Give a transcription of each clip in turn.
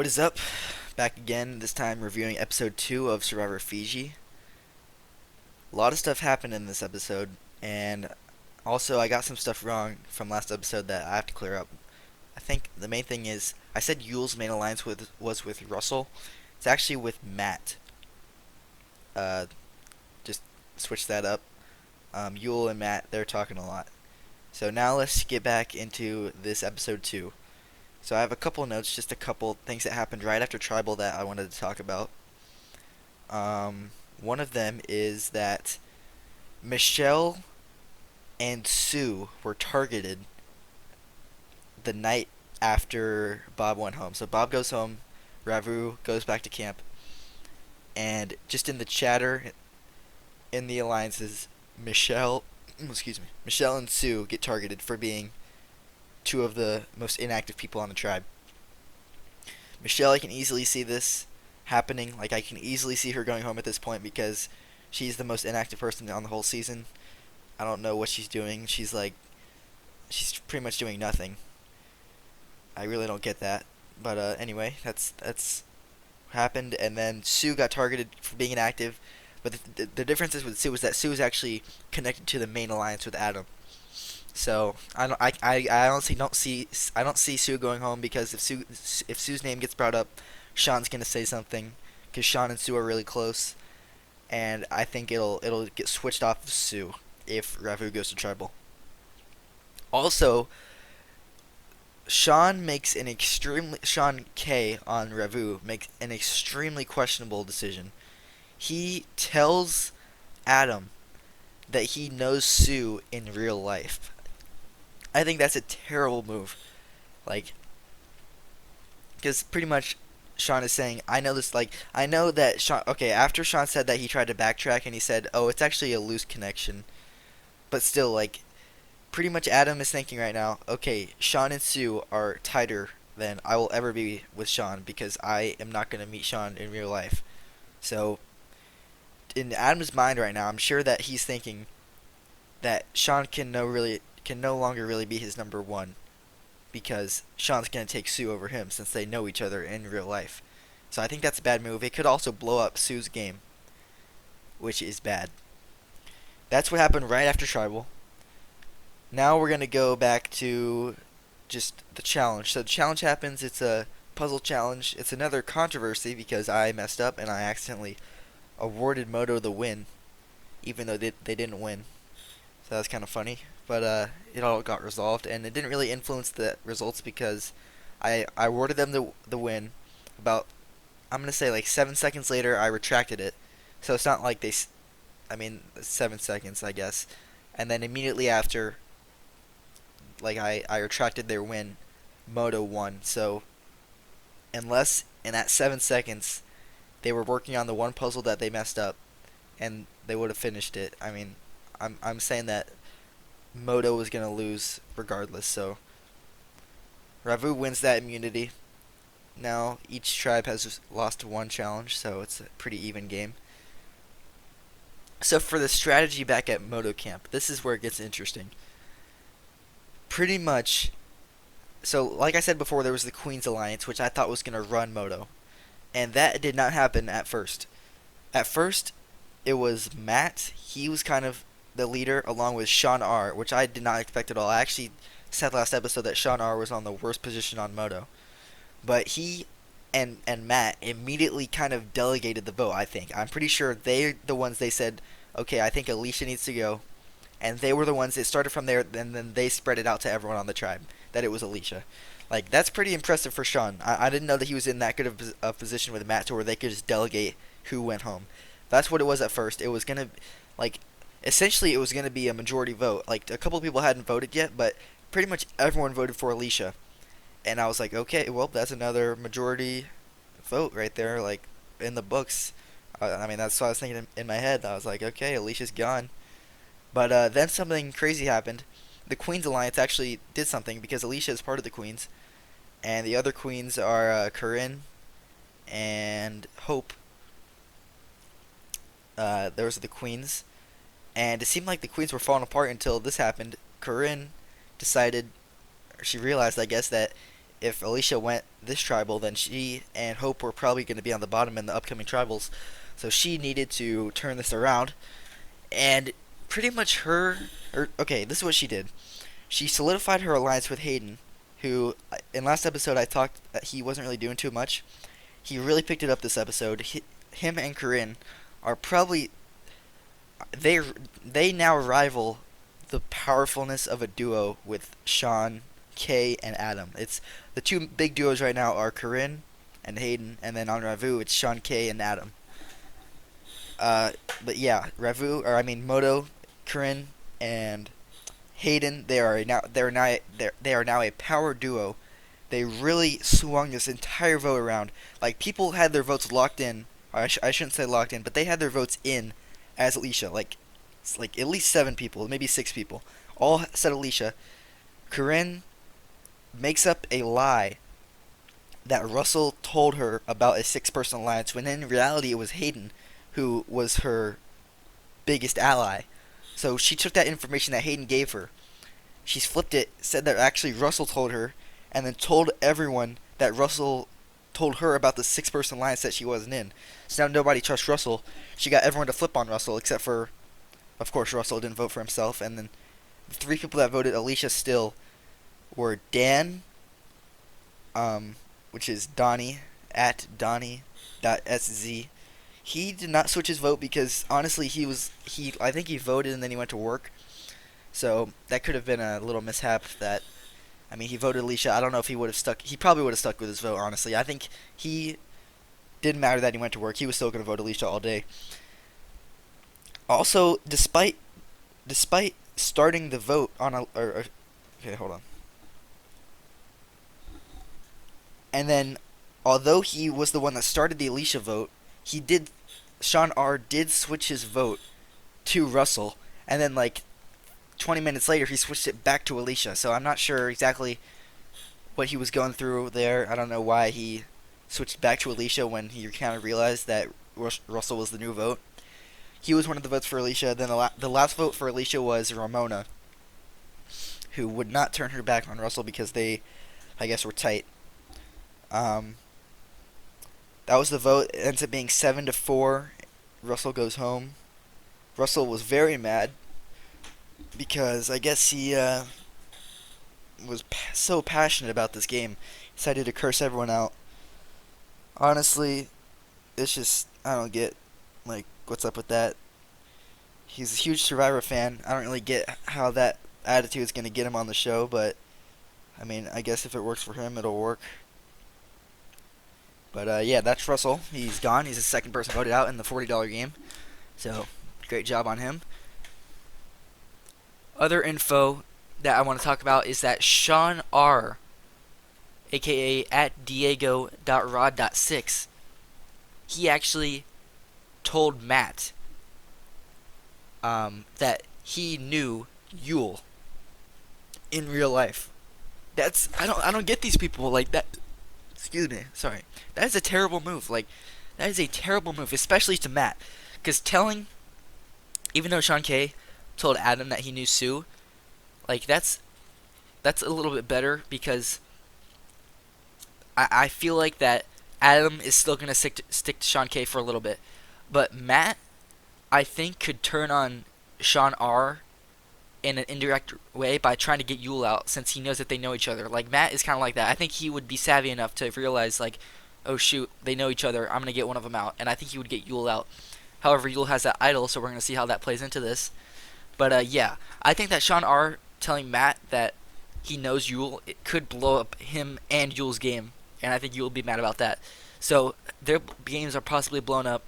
What is up? Back again, this time reviewing episode 2 of Survivor Fiji. A lot of stuff happened in this episode, and also I got some stuff wrong from last episode that I have to clear up. I think the main thing is, I said Yule's main alliance was with Russell. It's actually with Matt. Uh, just switch that up. Yule and Matt, they're talking a lot. So now let's get back into this episode 2. So I have a couple notes, just a couple things that happened right after Tribal that I wanted to talk about. One of them is that Michelle and Sue were targeted the night after Bob went home. So Bob goes home, Ravu goes back to camp, and just in the chatter in the alliances, Michelle, Michelle and Sue get targeted for being two of the most inactive people on the tribe. Michelle, I can easily see this happening. Like, I can easily see her going home at this point because she's the most inactive person on the whole season. I don't know what she's doing. She's pretty much doing nothing. I really don't get that. But anyway, that's happened. And then Sue got targeted for being inactive. But the difference is with Sue is that Sue is actually connected to the main alliance with Adam. So I honestly don't see Sue going home because if Sue's name gets brought up, Sean's gonna say something because Sean and Sue are really close, and I think it'll get switched off of Sue if Ravu goes to tribal. Also, Sean K on Ravu makes an extremely questionable decision. He tells Adam that he knows Sue in real life. I think that's a terrible move. Like, because pretty much Sean is saying, I know this, like, I know that Sean, okay, after Sean said that he tried to backtrack and he said, oh, it's actually a loose connection. But still, like, pretty much Adam is thinking right now, okay, Sean and Sue are tighter than I will ever be with Sean because I am not going to meet Sean in real life. So, in Adam's mind right now, I'm sure that he's thinking that Sean can no longer really be his number one because Sean's gonna take Sue over him since they know each other in real life. So I think that's a bad move. It could also blow up Sue's game, which is bad. That's what happened right after Tribal. Now we're gonna go back to just the challenge. So the challenge happens. It's a puzzle challenge. It's another controversy because I messed up and I accidentally awarded Moto the win, even though they didn't win. So that's kind of funny. But it all got resolved, and it didn't really influence the results because I awarded them the win. About, I'm gonna say, like 7 seconds later, I retracted it. So it's not like I mean 7 seconds, I guess. And then immediately after, like I retracted their win, Moto won. So unless in that 7 seconds they were working on the one puzzle that they messed up, and they would have finished it. I mean, I'm saying that Moto was gonna lose regardless. So Ravu wins that immunity. Now each tribe has lost one challenge, so it's a pretty even game. So for the strategy back at Moto Camp, this is where it gets interesting. Pretty much, so like I said before, there was the Queen's Alliance, which I thought was gonna run Moto, and that did not happen at first. At first, it was Matt. He was kind of the leader, along with Sean R, which I did not expect at all. I actually said last episode that Sean R was on the worst position on Moto. But he and Matt immediately kind of delegated the vote, I think. I'm pretty sure they're the ones they said, okay, I think Alicia needs to go. And they were the ones that started from there, and then they spread it out to everyone on the tribe that it was Alicia. Like, that's pretty impressive for Sean. I didn't know that he was in that good of a position with Matt to where they could just delegate who went home. That's what it was at first. It was going to, like, essentially it was going to be a majority vote. Like, a couple of people hadn't voted yet, but pretty much everyone voted for Alicia. And I was like, okay, well, that's another majority vote right there, like, in the books. I mean, that's what I was thinking in my head. I was like, okay, Alicia's gone. But then something crazy happened. The Queen's Alliance actually did something because Alicia is part of the Queens. And the other Queens are Corinne and Hope. Those are the Queens. And it seemed like the Queens were falling apart until this happened. Corinne decided, or she realized, I guess, that if Alicia went this tribal, then she and Hope were probably going to be on the bottom in the upcoming tribals. So she needed to turn this around, and pretty much okay, this is what she did. She solidified her alliance with Hayden, who in last episode I talked that he wasn't really doing too much. He really picked it up this episode. Him and Corinne are probably they they now rival the powerfulness of a duo with Sean, Kay, and Adam. It's the two big duos right now are Corinne and Hayden, and then on Ravu it's Sean, Kay, and Adam. But yeah, Ravu, or I mean Moto, Corinne, and Hayden. They are now a power duo. They really swung this entire vote around. Like people had their votes locked in. I shouldn't say locked in, but they had their votes in as Alicia. Like it's like at least 7 people, maybe 6 people, all said Alicia. Corinne makes up a lie that Russell told her about a 6-person alliance, when in reality it was Hayden who was her biggest ally. So she took that information that Hayden gave her. She's flipped it, said that actually Russell told her, and then told everyone that Russell told her about the 6-person alliance that she wasn't in. So now nobody trusts Russell. She got everyone to flip on Russell, except for, of course, Russell didn't vote for himself. And then the 3 people that voted Alicia still were Dan, which is Donnie, at Donnie.sz. He did not switch his vote because honestly I think he voted and then he went to work. So that could have been a little mishap. He voted Alicia. I don't know if he would have stuck. He probably would have stuck with his vote, honestly. I think he didn't matter that he went to work. He was still going to vote Alicia all day. Also, despite starting the vote on okay, hold on. And then, although he was the one that started the Alicia vote, Sean R. did switch his vote to Russell, and then 20 minutes later he switched it back to Alicia. So I'm not sure exactly what he was going through there. I don't know why he switched back to Alicia when he kind of realized that Russell was the new vote. He was one of the votes for Alicia. Then the last vote for Alicia was Ramona, who would not turn her back on Russell because they, I guess, were tight. That was the vote. It ends up being 7-4. Russell goes home. Russell was very mad because I guess he was so passionate about this game. He decided to curse everyone out. Honestly, it's just, I don't get what's up with that. He's a huge Survivor fan. I don't really get how that attitude is going to get him on the show, but I guess if it works for him, it'll work. But yeah, that's Russell. He's gone. He's the second person voted out in the $40 game. So, great job on him. Other info that I want to talk about is that Sean R., aka at Diego.rod.6, he actually told Matt that he knew Yule in real life. I don't get these people like that. Excuse me, sorry. That is a terrible move. That is a terrible move, especially to Matt. Because even though Sean K told Adam that he knew Sue, that's a little bit better because I feel like that Adam is still gonna stick to Sean K for a little bit, but Matt, I think, could turn on Sean R in an indirect way by trying to get Yule out, since he knows that they know each other. Matt is kind of like that. I think he would be savvy enough to realize, oh shoot, they know each other, I'm going to get one of them out, and I think he would get Yule out. However, Yule has that idol, so we're going to see how that plays into this. But yeah, I think that Sean R telling Matt that he knows Yule, it could blow up him and Yule's game, and I think Yule will be mad about that. So their games are possibly blown up.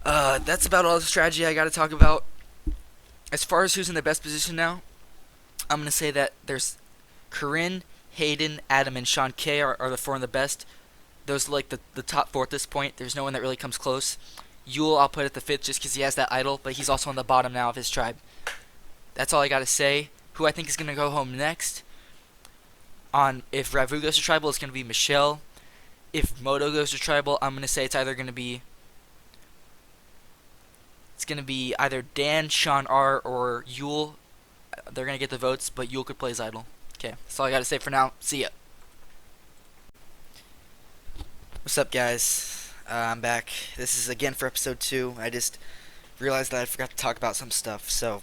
That's about all the strategy I got to talk about. As far as who's in the best position now, I'm going to say that there's Corinne, Hayden, Adam, and Sean K are the 4 in the best. Those are the top 4 at this point. There's no one that really comes close. Yule I'll put at the 5th just because he has that idol, but he's also on the bottom now of his tribe. That's all I got to say. Who I think is going to go home next, if Ravu goes to tribal, it's going to be Michelle. If Moto goes to tribal, I'm going to say it's going to be either Dan, Sean R, or Yule. They're going to get the votes, but Yule could play his idol. Okay, that's all I got to say for now. See ya. What's up, guys? I'm back. This is again for episode 2. I just realized that I forgot to talk about some stuff. So,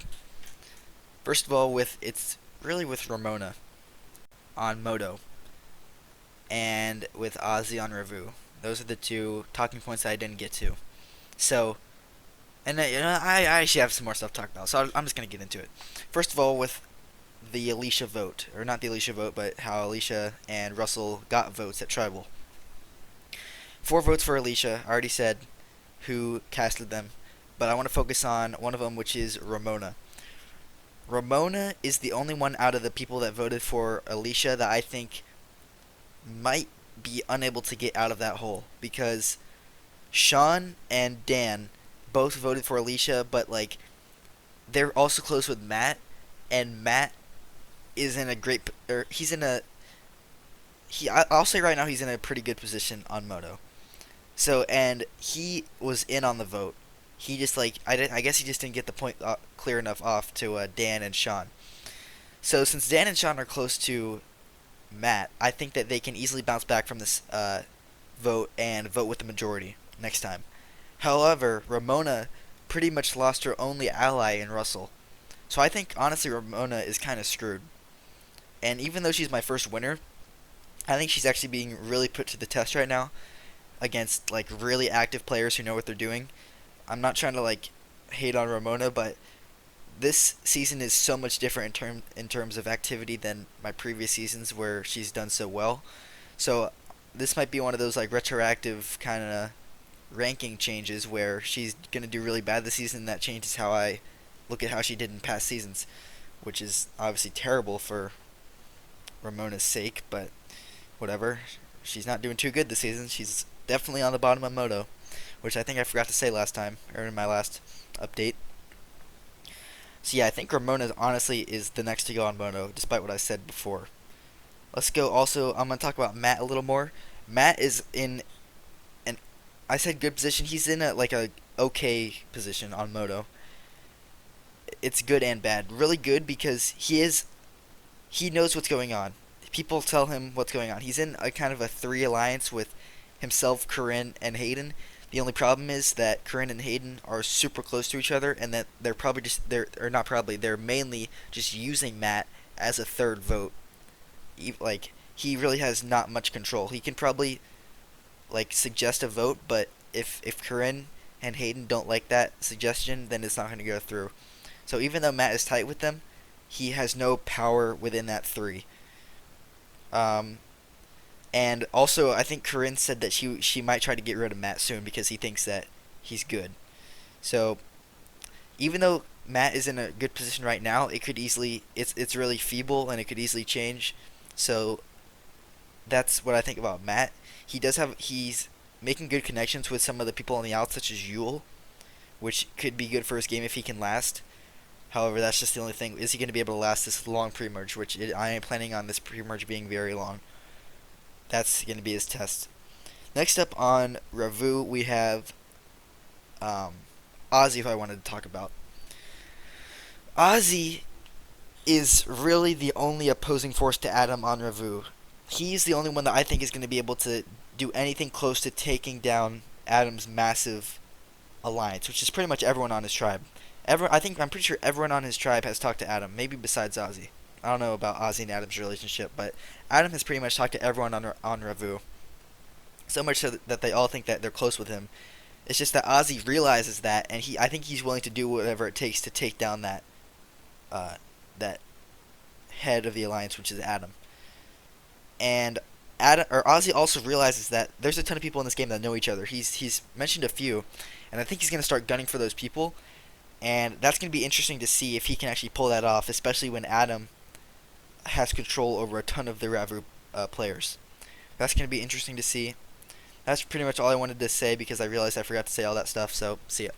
first of all, it's really with Ramona on Moto and with Ozzy on Revu. Those are the two talking points that I didn't get to. So, and I actually have some more stuff to talk about. So I'm just gonna get into it. First of all, with the Alicia vote, or not the Alicia vote, but how Alicia and Russell got votes at Tribal. 4 votes for Alicia. I already said who casted them, but I want to focus on one of them, which is Ramona. Ramona is the only one out of the people that voted for Alicia that I think might be unable to get out of that hole, because Sean and Dan both voted for Alicia, but like they're also close with Matt, and Matt is in a great, or he's in a I'll say right now he's in a pretty good position on Moto. So, and he was in on the vote. He just like I guess he just didn't get the point clear enough off to Dan and Sean. So since Dan and Sean are close to Matt, I think that they can easily bounce back from this vote and vote with the majority next time. However, Ramona pretty much lost her only ally in Russell. So I think honestly Ramona is kind of screwed. And even though she's my first winner, I think she's actually being really put to the test right now against like really active players who know what they're doing. I'm not trying to like hate on Ramona, but this season is so much different in terms of activity than my previous seasons where she's done so well. So this might be one of those like retroactive kind of ranking changes where she's gonna do really bad this season. That changes how I look at how she did in past seasons, which is obviously terrible for Ramona's sake, but whatever. She's not doing too good this season. She's definitely on the bottom of Moto, which I think I forgot to say last time, or in my last update. So yeah, I think Ramona honestly is the next to go on Moto, despite what I said before. Let's go also, I'm going to talk about Matt a little more. Matt is in an, I said good position, he's in a okay position on Moto. It's good and bad. Really good because he knows what's going on. People tell him what's going on. He's in a kind of a 3 alliance with himself, Corinne, and Hayden. The only problem is that Corinne and Hayden are super close to each other, and that they're probably just they're mainly just using Matt as a third vote. Like he really has not much control. He can probably like suggest a vote, but if Corinne and Hayden don't like that suggestion, then it's not going to go through. So even though Matt is tight with them, he has no power within that 3. Um, and also, I think Corinne said that she might try to get rid of Matt soon because he thinks that he's good. So even though Matt is in a good position right now, it could easily it's really feeble and it could easily change. So that's what I think about Matt. He's making good connections with some of the people on the outs, such as Yule, which could be good for his game if he can last. However, that's just the only thing. Is he going to be able to last this long pre-merge, which I am planning on this pre-merge being very long. That's going to be his test. Next up on Revu, we have Ozzy, who I wanted to talk about. Ozzy is really the only opposing force to Adam on Revu. He's the only one that I think is going to be able to do anything close to taking down Adam's massive alliance, which is pretty much everyone on his tribe. I'm pretty sure everyone on his tribe has talked to Adam, maybe besides Ozzy. I don't know about Ozzy and Adam's relationship, but Adam has pretty much talked to everyone on Revu. So much so that they all think that they're close with him. It's just that Ozzy realizes that, and I think he's willing to do whatever it takes to take down that head of the alliance, which is Adam. And Ozzy also realizes that there's a ton of people in this game that know each other. He's mentioned a few, and I think he's going to start gunning for those people. And that's going to be interesting to see if he can actually pull that off, especially when Adam has control over a ton of the Revu players. That's going to be interesting to see. That's pretty much all I wanted to say because I realized I forgot to say all that stuff, so see ya.